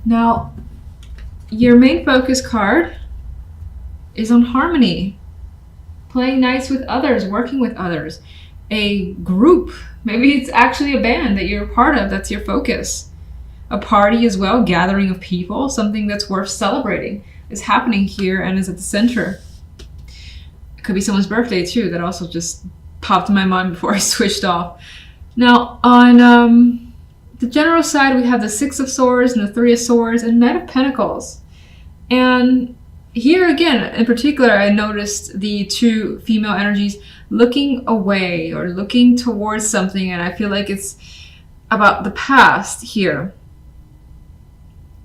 Now, your main focus card is on harmony, playing nice with others, working with others, a group. Maybe it's actually a band that you're a part of, that's your focus. A party as well, gathering of people, something that's worth celebrating is happening here and is at the center. It could be someone's birthday too, that also just popped in my mind before I switched off. Now, on the general side, we have the Six of Swords and the Three of Swords and Knight of Pentacles. And here again, in particular, I noticed the two female energies looking away or looking towards something, and I feel like it's about the past here.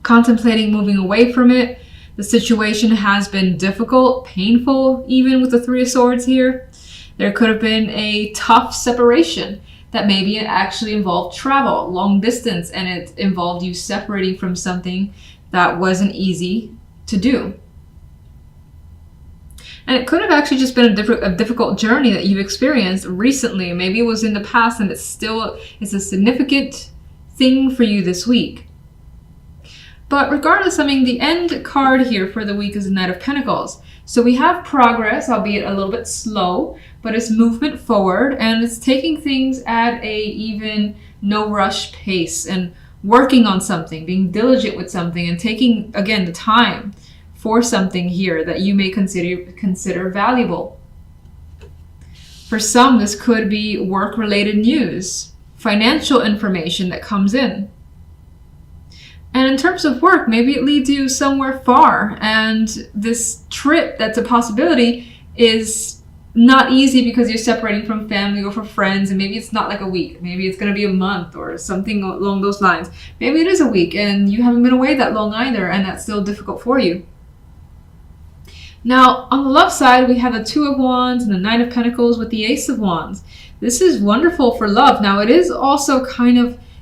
Contemplating moving away from it. The situation has been difficult, painful, even with the Three of Swords here. There could have been a tough separation that maybe it actually involved travel, long distance, and it involved you separating from something that wasn't easy to do. And it could have actually just been a difficult journey that you've experienced recently. Maybe it was in the past and it's a significant thing for you this week. But regardless, I mean, the end card here for the week is the Knight of Pentacles. So we have progress, albeit a little bit slow, but it's movement forward and it's taking things at a even no rush pace and working on something, being diligent with something and taking, again, the time for something here that you may consider valuable. For some, this could be work-related news, financial information that comes in. And in terms of work, maybe it leads you somewhere far, and this trip that's a possibility is not easy because you're separating from family or from friends, and maybe it's not like a week. Maybe it's going to be a month or something along those lines. Maybe it is a week and you haven't been away that long either, and that's still difficult for you. Now, on the love side, we have the Two of Wands and the Knight of Pentacles with the Ace of Wands. This is wonderful for love. Now, it is also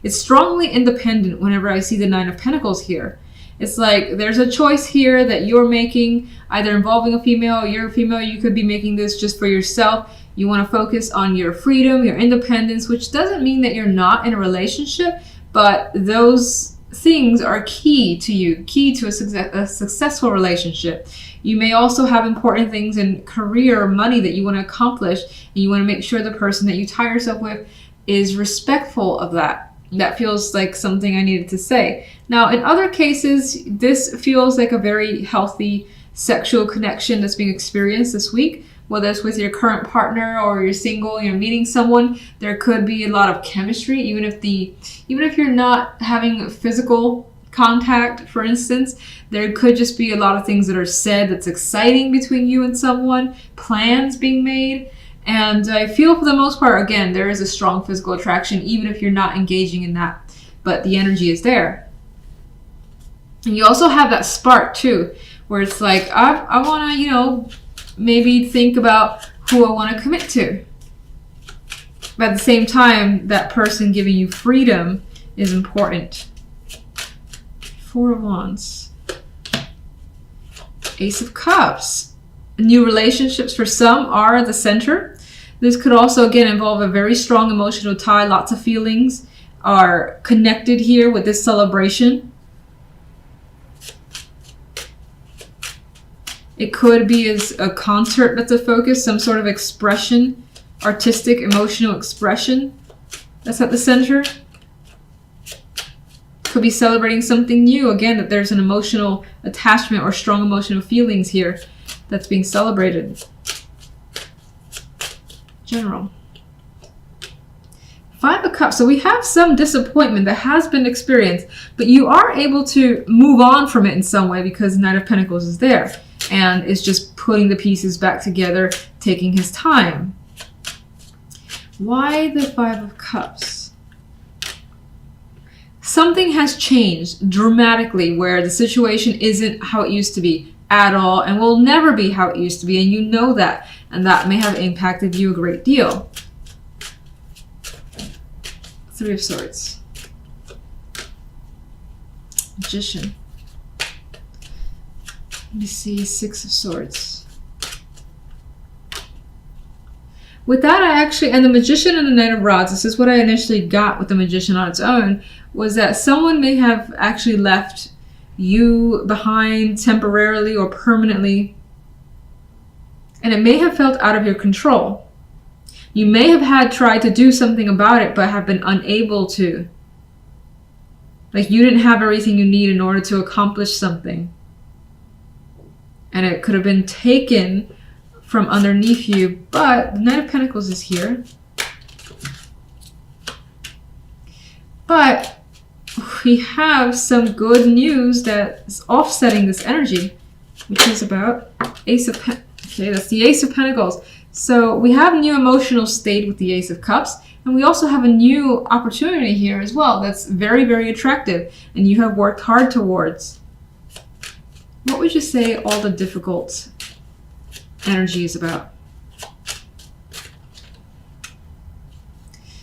it's strongly independent whenever I see the Nine of Pentacles here. It's like there's a choice here that you're making, either involving a female or you're a female. You could be making this just for yourself. You want to focus on your freedom, your independence, which doesn't mean that you're not in a relationship, but those things are key to you, key to a successful relationship. You may also have important things in career or money that you want to accomplish, and you want to make sure the person that you tie yourself with is respectful of that. That feels like something I needed to say. Now, in other cases, this feels like a very healthy sexual connection that's being experienced this week, whether it's with your current partner or you're single, you're meeting someone. There could be a lot of chemistry, even if you're not having physical contact, for instance. There could just be a lot of things that are said that's exciting between you and someone, plans being made. And I feel for the most part, again, there is a strong physical attraction, even if you're not engaging in that, but the energy is there. And you also have that spark too, where it's like, I want to, maybe think about who I want to commit to. But at the same time, that person giving you freedom is important. Four of Wands. Ace of Cups. New relationships for some are at the center. This could also, again, involve a very strong emotional tie. Lots of feelings are connected here with this celebration. It could be as a concert that's a focus, some sort of expression, artistic, emotional expression that's at the center. Could be celebrating something new. Again, that there's an emotional attachment or strong emotional feelings here that's being celebrated. General. Five of Cups. So we have some disappointment that has been experienced, but you are able to move on from it in some way because Knight of Pentacles is there and is just putting the pieces back together, taking his time. Why the Five of Cups? Something has changed dramatically where the situation isn't how it used to be at all and will never be how it used to be, and you know that, and that may have impacted you a great deal. Three of Swords. Magician. Let me see, Six of Swords. With that, and the Magician and the Knight of Rods, this is what I initially got with the Magician on its own, was that someone may have actually left you behind temporarily or permanently. And it may have felt out of your control. You may have had tried to do something about it, but have been unable to. Like you didn't have everything you need in order to accomplish something. And it could have been taken from underneath you, but the Knight of Pentacles is here. But we have some good news that is offsetting this energy, which is about Ace of Pentacles. Okay, that's the Ace of Pentacles. So we have a new emotional state with the Ace of Cups, and we also have a new opportunity here as well that's very, very attractive, and you have worked hard towards. What would you say all the difficult energy is about?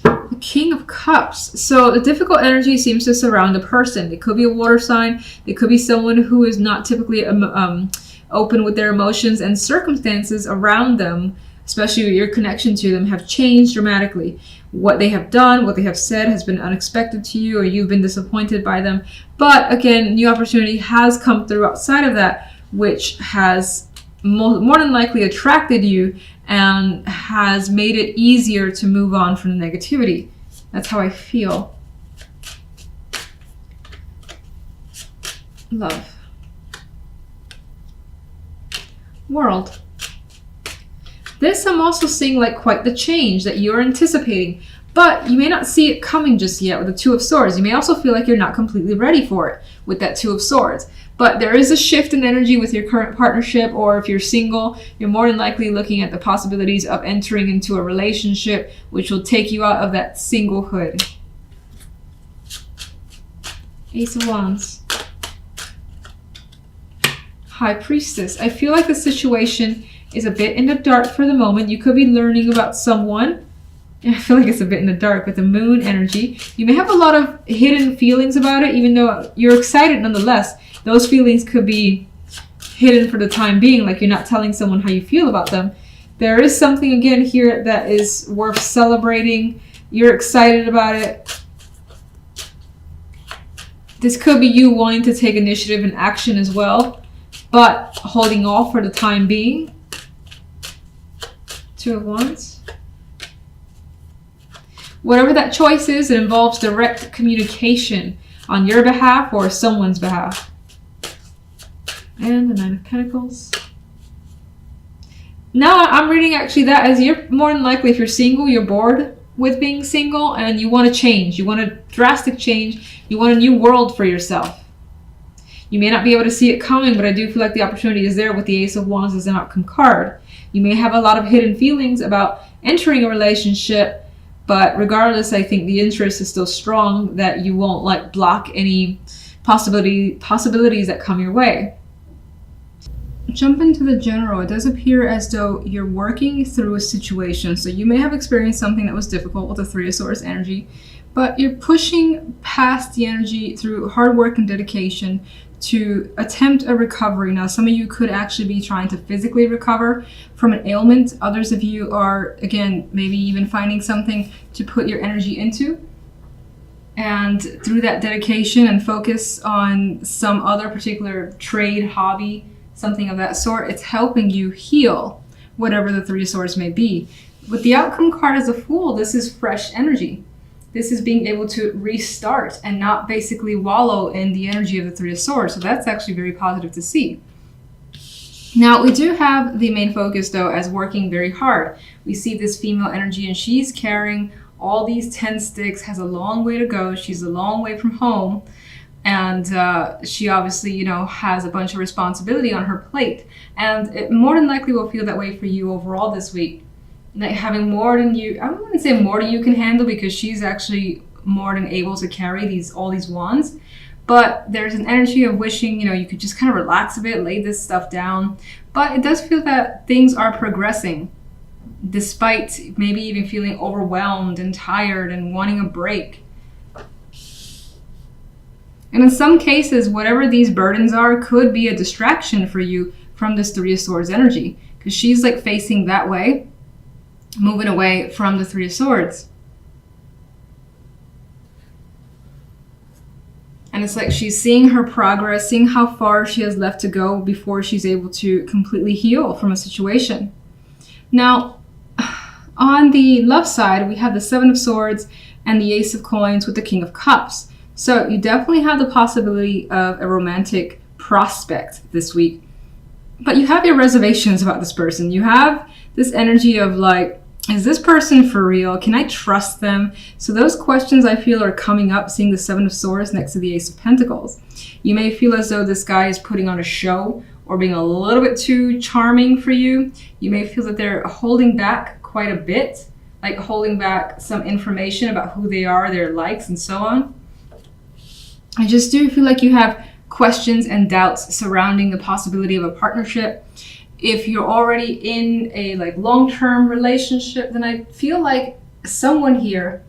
The King of Cups. So the difficult energy seems to surround a person. It could be a water sign. It could be someone who is not typically open with their emotions, and circumstances around them, especially your connection to them, have changed dramatically. What they have done, what they have said has been unexpected to you, or you've been disappointed by them. But again, new opportunity has come through outside of that, which has more than likely attracted you and has made it easier to move on from the negativity. That's how I feel. Love. World. This I'm also seeing like quite the change that you're anticipating, but you may not see it coming just yet with the Two of Swords. You may also feel like you're not completely ready for it with that Two of Swords. But there is a shift in energy with your current partnership, or if you're single, you're more than likely looking at the possibilities of entering into a relationship which will take you out of that singlehood. Ace of Wands. High Priestess. I feel like the situation is a bit in the dark for the moment. You could be learning about someone. I feel like it's a bit in the dark with the Moon energy. You may have a lot of hidden feelings about it, even though you're excited nonetheless. Those feelings could be hidden for the time being, like you're not telling someone how you feel about them. There is something again here that is worth celebrating. You're excited about it. This could be you wanting to take initiative and action as well, but holding off for the time being. Two of Wands. Whatever that choice is, it involves direct communication on your behalf or someone's behalf. And the Nine of Pentacles. Now I'm reading actually that as you're more than likely, if you're single, you're bored with being single and you want to change. You want a drastic change. You want a new world for yourself. You may not be able to see it coming, but I do feel like the opportunity is there with the Ace of Wands as an outcome card. You may have a lot of hidden feelings about entering a relationship, but regardless, I think the interest is still strong, that you won't like block any possibilities that come your way. Jump into the general. It does appear as though you're working through a situation. So you may have experienced something that was difficult with the Three of Swords energy, but you're pushing past the energy through hard work and dedication to attempt a recovery. Now, some of you could actually be trying to physically recover from an ailment. Others of you are, again, maybe even finding something to put your energy into. And through that dedication and focus on some other particular trade, hobby, something of that sort, it's helping you heal whatever the Three of Swords may be. With the outcome card as a Fool, this is fresh energy. This is being able to restart and not basically wallow in the energy of the Three of Swords. So that's actually very positive to see. Now, we do have the main focus, though, as working very hard. We see this female energy, and she's carrying all these 10 sticks, has a long way to go. She's a long way from home. And she obviously, you know, has a bunch of responsibility on her plate. And it more than likely will feel that way for you overall this week. Like having more than you, I wouldn't say more than you can handle, because she's actually more than able to carry all these wands. But there's an energy of wishing, you know, you could just kind of relax a bit, lay this stuff down. But it does feel that things are progressing, despite maybe even feeling overwhelmed and tired and wanting a break. And in some cases, whatever these burdens are could be a distraction for you from this Three of Swords energy, because she's like facing that way, moving away from the Three of Swords. And it's like she's seeing her progress, seeing how far she has left to go before she's able to completely heal from a situation. Now, on the love side, we have the Seven of Swords and the Ace of Coins with the King of Cups. So you definitely have the possibility of a romantic prospect this week. But you have your reservations about this person. You have this energy of like, is this person for real? Can I trust them? So those questions I feel are coming up, seeing the Seven of Swords next to the Ace of Pentacles. You may feel as though this guy is putting on a show or being a little bit too charming for you. You may feel that they're holding back quite a bit, like holding back some information about who they are, their likes, and so on. I just do feel like you have questions and doubts surrounding the possibility of a partnership. If you're already in a like long-term relationship, then I feel like someone here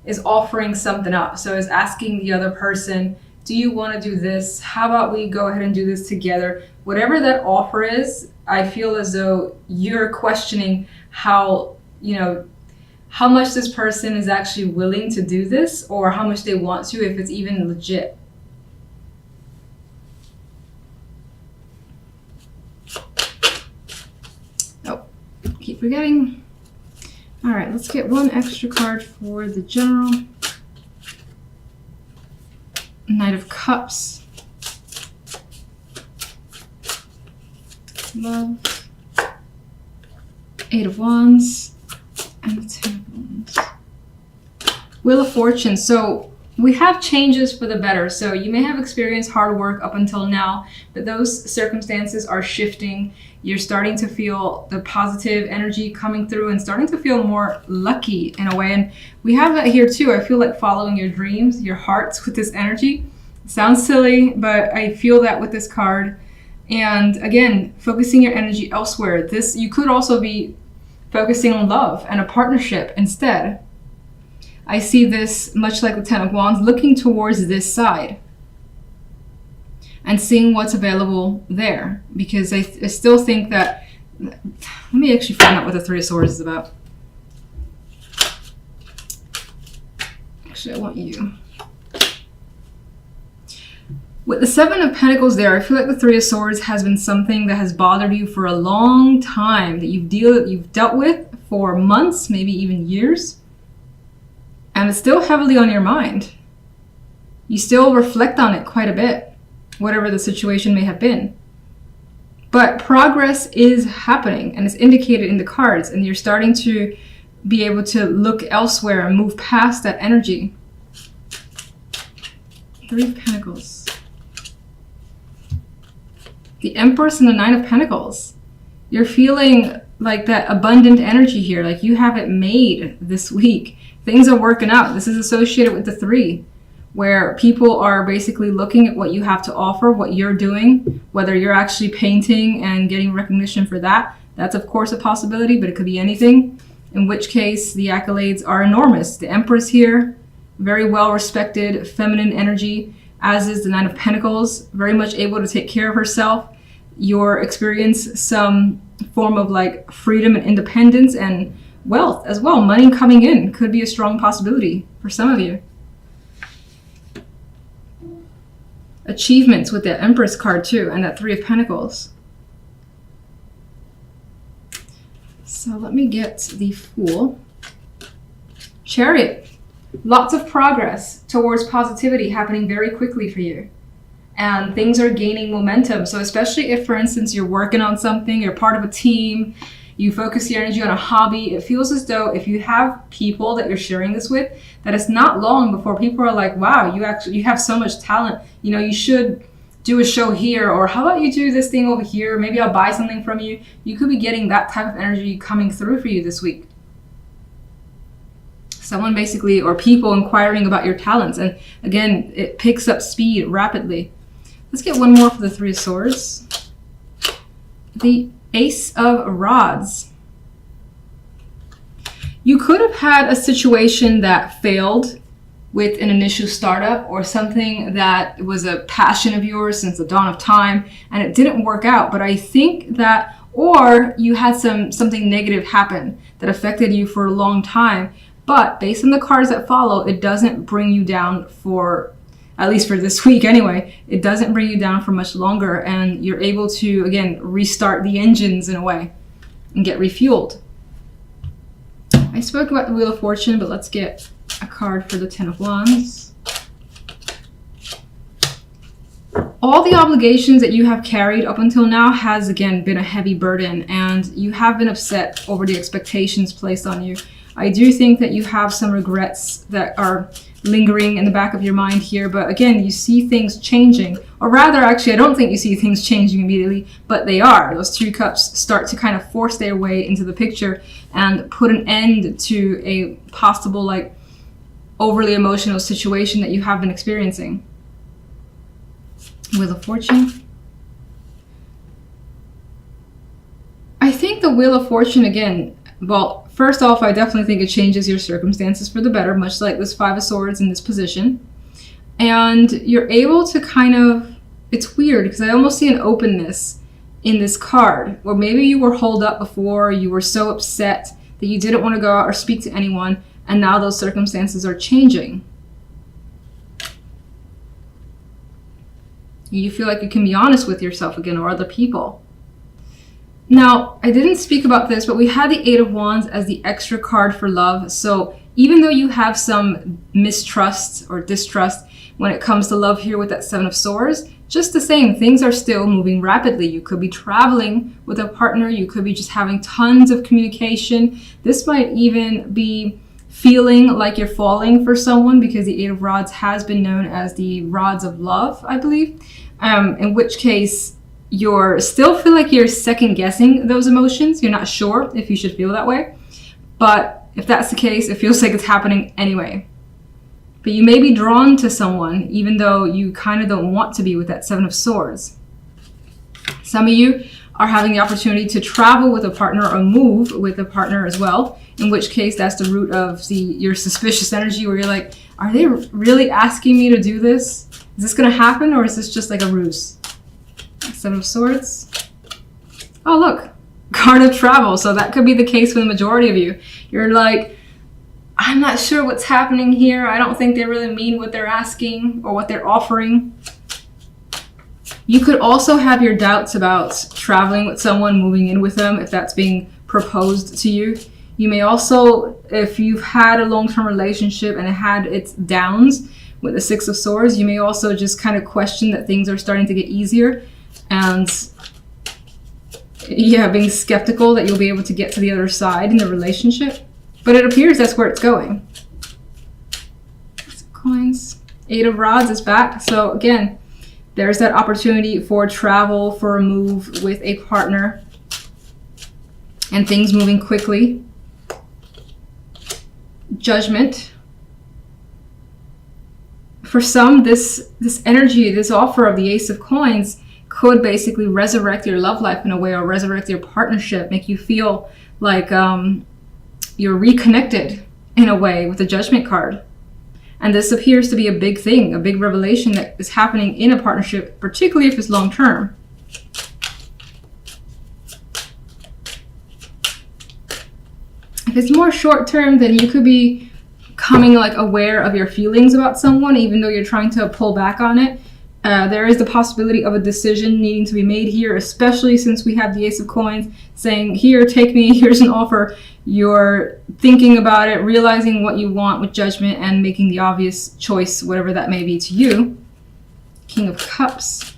is offering something up. So is asking the other person, do you want to do this? How about we go ahead and do this together? Whatever that offer is, I feel as though you're questioning how much this person is actually willing to do this, or how much they want to, if it's even legit. Keep forgetting. All right, let's get one extra card for the general. Knight of Cups. Love. Eight of Wands. And the Ten of Wands. Wheel of Fortune. So we have changes for the better. So you may have experienced hard work up until now, but those circumstances are shifting. You're starting to feel the positive energy coming through and starting to feel more lucky in a way. And we have that here too. I feel like following your dreams, your hearts with this energy. It sounds silly, but I feel that with this card. And again, focusing your energy elsewhere. You could also be focusing on love and a partnership instead. I see this much like the Ten of Wands, looking towards this side and seeing what's available there, because I still think that, let me actually find out what the Three of Swords is about. Actually, I want you. With the Seven of Pentacles there, I feel like the Three of Swords has been something that has bothered you for a long time, that you've dealt with for months, maybe even years. And it's still heavily on your mind. You still reflect on it quite a bit, whatever the situation may have been. But progress is happening, and it's indicated in the cards, and you're starting to be able to look elsewhere and move past that energy. Three of Pentacles. The Empress and the Nine of Pentacles. You're feeling like that abundant energy here, like you have it made this week. Things are working out. This is associated with the Three, where people are basically looking at what you have to offer, what you're doing, whether you're actually painting and getting recognition for that. That's of course a possibility, but it could be anything, in which case the accolades are enormous. The Empress here, very well respected, feminine energy, as is the Nine of Pentacles, very much able to take care of herself. You'll experience some form of like freedom and independence and wealth as well. Money coming in could be a strong possibility for some of you. Achievements with the Empress card too, and that Three of Pentacles. So let me get the Fool. Chariot. Lots of progress towards positivity happening very quickly for you. And things are gaining momentum. So especially if, for instance, you're working on something, you're part of a team, you focus your energy on a hobby, it feels as though if you have people that you're sharing this with, that it's not long before people are like, wow, you have so much talent. You know, you should do a show here, or how about you do this thing over here? Maybe I'll buy something from you. You could be getting that type of energy coming through for you this week. Someone basically, or people inquiring about your talents. And again, it picks up speed rapidly. Let's get one more for the Three of Swords. The Ace of Rods. You could have had a situation that failed with an initial startup, or something that was a passion of yours since the dawn of time, and it didn't work out. But I think that, or you had something negative happen that affected you for a long time. But based on the cards that follow, it doesn't bring you down for at least for this week anyway, it doesn't bring you down for much longer, and you're able to, again, restart the engines in a way and get refueled. I spoke about the Wheel of Fortune, but let's get a card for the Ten of Wands. All the obligations that you have carried up until now has, again, been a heavy burden, and you have been upset over the expectations placed on you. I do think that you have some regrets that are lingering in the back of your mind here, but again, you see things changing. Or rather, actually, I don't think you see things changing immediately, but they are. Those two cups start to kind of force their way into the picture and put an end to a possible, like, overly emotional situation that you have been experiencing. Wheel of Fortune. I think the Wheel of Fortune, again, well, first off, I definitely think it changes your circumstances for the better, much like this Five of Swords in this position. And you're able to kind of, it's weird because I almost see an openness in this card, or maybe you were holed up before, you were so upset that you didn't want to go out or speak to anyone, and now those circumstances are changing. You feel like you can be honest with yourself again, or other people. Now, I didn't speak about this, but we had the Eight of Wands as the extra card for love. So even though you have some mistrust or distrust when it comes to love here with that Seven of Swords, just the same, things are still moving rapidly. You could be traveling with a partner. You could be just having tons of communication. This might even be feeling like you're falling for someone, because the Eight of Rods has been known as the rods of love, I believe. In which case, you're still feel like you're second guessing those emotions. You're not sure if you should feel that way. But if that's the case, it feels like it's happening anyway. But you may be drawn to someone even though you kind of don't want to be with that Seven of Swords. Some of you are having the opportunity to travel with a partner or move with a partner as well, in which case that's the root of your suspicious energy, where you're like, are they really asking me to do this? Is this going to happen, or is this just like a ruse? Seven of Swords. Oh, look, card of travel. So that could be the case for the majority of you. You're like, I'm not sure what's happening here. I don't think they really mean what they're asking or what they're offering. You could also have your doubts about traveling with someone, moving in with them, if that's being proposed to you. You may also, if you've had a long-term relationship and it had its downs with the Six of Swords, you may also just kind of question that things are starting to get easier, and yeah, being skeptical that you'll be able to get to the other side in the relationship. But it appears that's where it's going. Coins. Eight of Rods is back. So again, there's that opportunity for travel, for a move with a partner, and things moving quickly. Judgment. For some, this energy, this offer of the Ace of Coins could basically resurrect your love life in a way, or resurrect your partnership, make you feel like you're reconnected in a way with the Judgment card. And this appears to be a big thing, a big revelation that is happening in a partnership, particularly if it's long term. If it's more short term, then you could be becoming like aware of your feelings about someone, even though you're trying to pull back on it. There is the possibility of a decision needing to be made here, especially since we have the Ace of Coins saying, here, take me, here's an offer. You're thinking about it, realizing what you want with Judgment, and making the obvious choice, whatever that may be to you. King of Cups.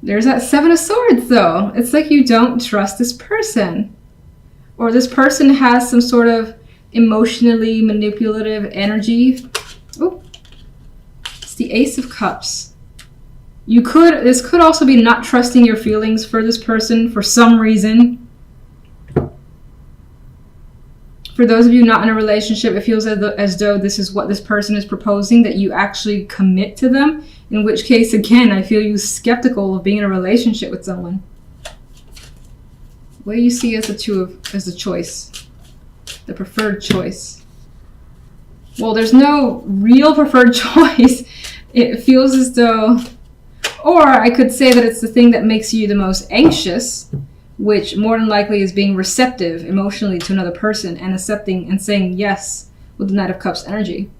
There's that Seven of Swords, though. It's like you don't trust this person. Or this person has some sort of emotionally manipulative energy. Oh, it's the Ace of Cups. This could also be not trusting your feelings for this person for some reason. For those of you not in a relationship, it feels as though this is what this person is proposing, that you actually commit to them. In which case, again, I feel you skeptical of being in a relationship with someone. What do you see as the choice? The preferred choice? Well, there's no real preferred choice. It feels as though, or I could say that it's the thing that makes you the most anxious, which more than likely is being receptive emotionally to another person and accepting and saying yes with the Knight of Cups energy.